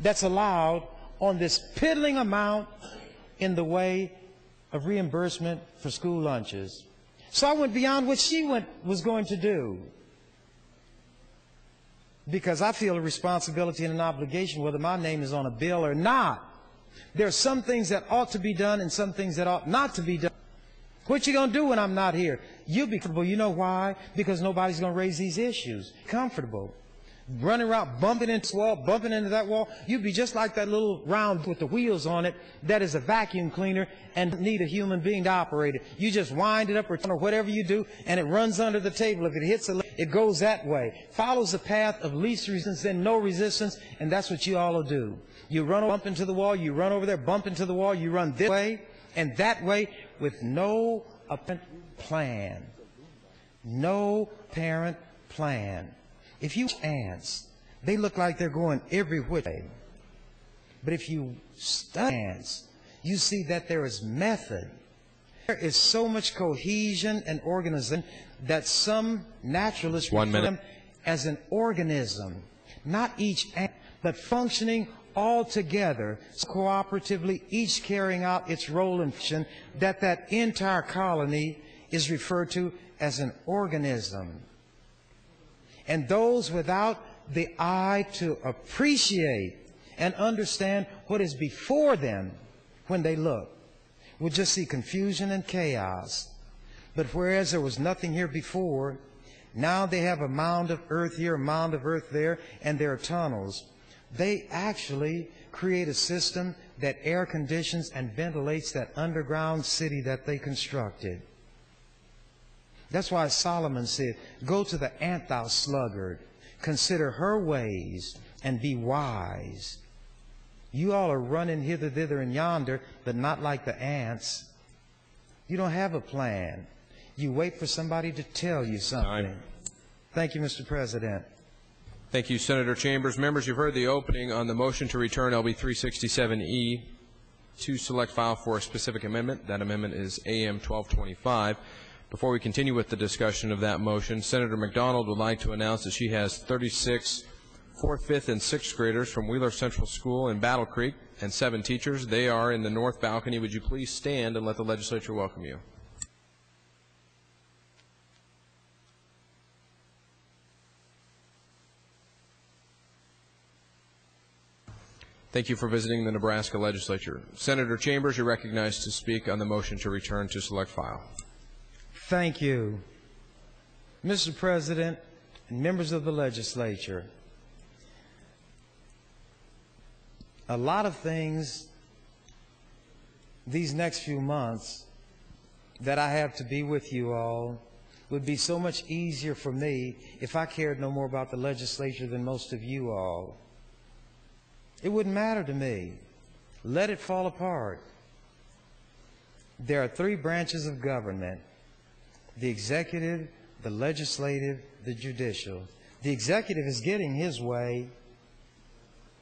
that's allowed on this piddling amount in the way of reimbursement for school lunches. So I went beyond what she was going to do, because I feel a responsibility and an obligation whether my name is on a bill or not. There are some things that ought to be done and some things that ought not to be done. What you going to do when I'm not here? You'll be comfortable. You know why? Because nobody's going to raise these issues. Comfortable. Running around, bumping into this wall, bumping into that wall. You'd be just like that little round with the wheels on it that is a vacuum cleaner and need a human being to operate it. You just wind it up or whatever you do, and it runs under the table. If it hits it goes that way. Follows the path of least resistance, then no resistance, and that's what you all will do. You run, bump into the wall, you run over there, bump into the wall, you run this way and that way with no plan. No parent plan. If you ants, they look like they're going every way. But if you study ants, you see that there is method. There is so much cohesion and organism that some naturalists refer to them as an organism. Not each ant, but functioning all together, cooperatively, each carrying out its role and function, that entire colony is referred to as an organism. And those without the eye to appreciate and understand what is before them when they look will just see confusion and chaos. But whereas there was nothing here before, now they have a mound of earth here, a mound of earth there, and there are tunnels. They actually create a system that air conditions and ventilates that underground city that they constructed. That's why Solomon said, "Go to the ant, thou sluggard, consider her ways and be wise." You all are running hither, thither, and yonder, but not like the ants. You don't have a plan. You wait for somebody to tell you something. Thank you, Mr. President. Thank you, Senator Chambers. Members, you've heard the opening on the motion to return LB 367E to select file for a specific amendment. That amendment is AM 1225. Before we continue with the discussion of that motion, Senator McDonald would like to announce that she has 36 4th, 5th, and 6th graders from Wheeler Central School in Battle Creek and 7 teachers. They are in the north balcony. Would you please stand and let the legislature welcome you? Thank you for visiting the Nebraska legislature. Senator Chambers, you're recognized to speak on the motion to return to select file. Thank you. Mr. President and members of the legislature, a lot of things these next few months that I have to be with you all would be so much easier for me if I cared no more about the legislature than most of you all. It wouldn't matter to me. Let it fall apart. There are 3 branches of government: the executive, the legislative, the judicial. The executive is getting his way.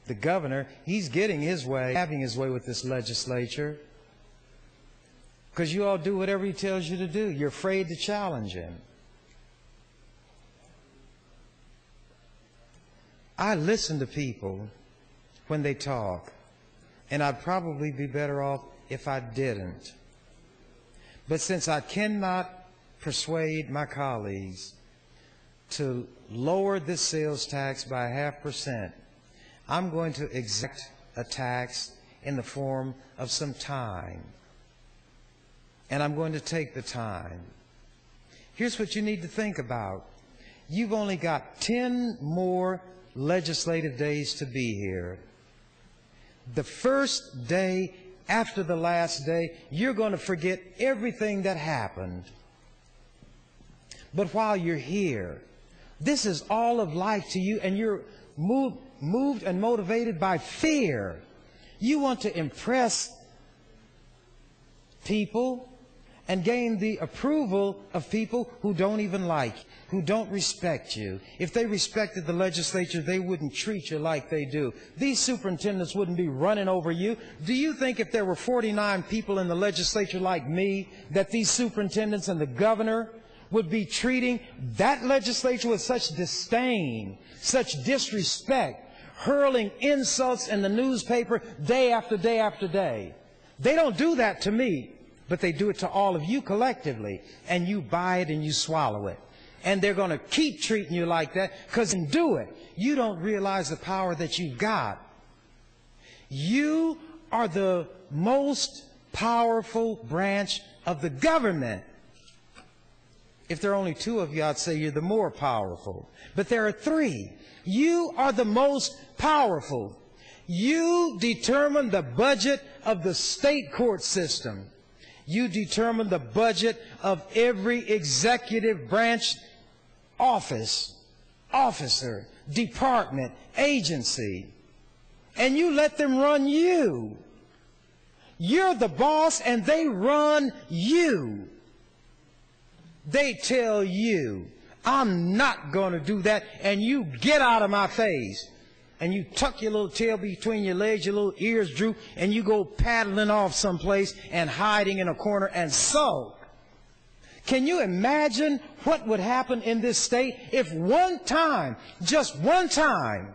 The governor, he's getting his way, having his way with this legislature, because you all do whatever he tells you to do. You're afraid to challenge him. I listen to people when they talk, and I'd probably be better off if I didn't. But since I cannot persuade my colleagues to lower this sales tax by 0.5%, I'm going to exact a tax in the form of some time. And I'm going to take the time. Here's what you need to think about. You've only got 10 more legislative days to be here. The first day after the last day, you're going to forget everything that happened. But while you're here, this is all of life to you, and you're moved and motivated by fear. You want to impress people and gain the approval of people who don't even like you, who don't respect you. If they respected the legislature, they wouldn't treat you like they do. These superintendents wouldn't be running over you. Do you think if there were 49 people in the legislature like me, that these superintendents and the governor would be treating that legislature with such disdain, such disrespect, hurling insults in the newspaper day after day after day? They don't do that to me, but they do it to all of you collectively, and you buy it and you swallow it. And they're going to keep treating you like that because they do it. You don't realize the power that you've got. You are the most powerful branch of the government. If there are only 2 of you, I'd say you're the more powerful. But there are 3. You are the most powerful. You determine the budget of the state court system. You determine the budget of every executive branch office, officer, department, agency. And you let them run you. You're the boss and they run you. They tell you, I'm not going to do that, and you get out of my face. And you tuck your little tail between your legs, your little ears droop, and you go paddling off someplace and hiding in a corner and sulk. Can you imagine what would happen in this state if one time, just one time,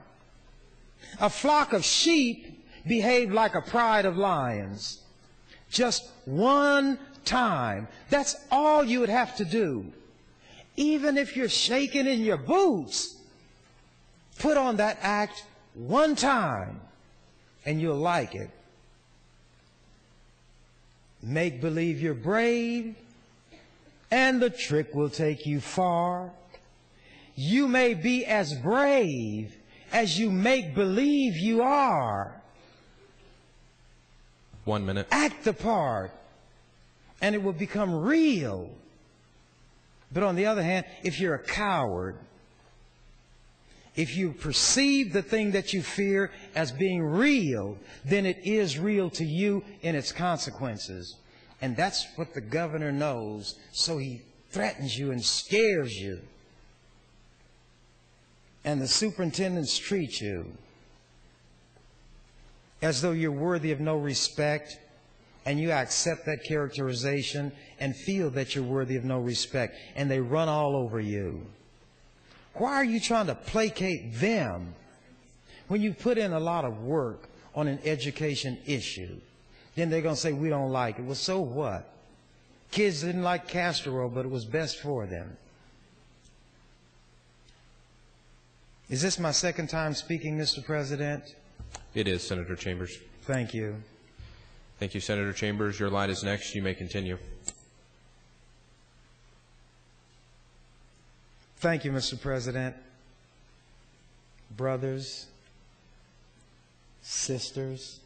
a flock of sheep behaved like a pride of lions? Just one time. That's all you would have to do. Even if you're shaking in your boots, put on that act one time and you'll like it. Make believe you're brave and the trick will take you far. You may be as brave as you make believe you are. 1 minute. Act the part and it will become real. But on the other hand, if you're a coward, if you perceive the thing that you fear as being real, then it is real to you in its consequences. And that's what the governor knows, so he threatens you and scares you. And the superintendents treat you as though you're worthy of no respect, and you accept that characterization and feel that you're worthy of no respect, and they run all over you. Why are you trying to placate them when you put in a lot of work on an education issue? Then they're going to say, we don't like it. Well, so what? Kids didn't like castor oil, but it was best for them. Is this my second time speaking, Mr. President? It is, Senator Chambers. Thank you. Thank you, Senator Chambers. Your light is next. You may continue. Thank you, Mr. President. Brothers, sisters,